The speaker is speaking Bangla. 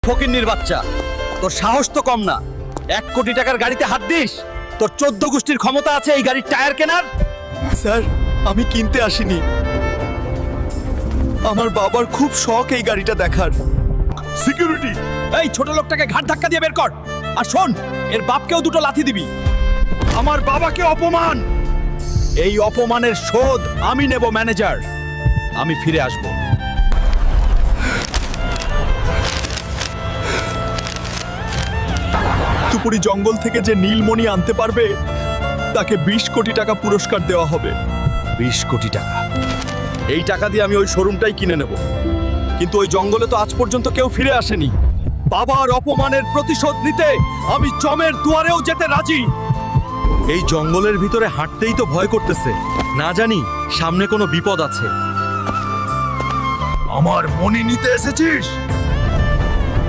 ফকিন্নির বাচ্চা, তোর সাহস তো কম না। 1 কোটি টাকার গাড়িতে হাত দিস? তোর 14 গোষ্ঠীর ক্ষমতা আছে এই গাড়ির টায়ার কেনার? স্যার, আমি কিনতে আসিনি। আমার বাবার খুব শখ এই গাড়িটা দেখার। সিকিউরিটি, এই ছোট লোকটাকে ঘাট ধাক্কা দিয়ে বের কর। আর শোন, এর বাপকেও 2টো লাথি দিবি। আমার বাবাকে অপমান, এই অপমানের শোধ আমি নেব ম্যানেজার। আমি ফিরে আসব। তুপুরি জঙ্গল থেকে যে নীলমণি আনতে পারবে তাকে 20 কোটি টাকা পুরস্কার দেওয়া হবে। 20 কোটি টাকা? এই টাকা দিয়ে আমি ওই শোরুমটাই কিনে নেব। কিন্তু ওই জঙ্গলে তো আজ পর্যন্ত কেউ ফিরে আসেনি। বাবার অপমানের প্রতিশোধ নিতে আমি জমের দুয়ারেও যেতে রাজি। এই জঙ্গলের ভিতরে হাঁটতেই তো ভয় করতেছে, না জানি সামনে কোনো বিপদ আছে। আমার মণি নিতে এসেছিস?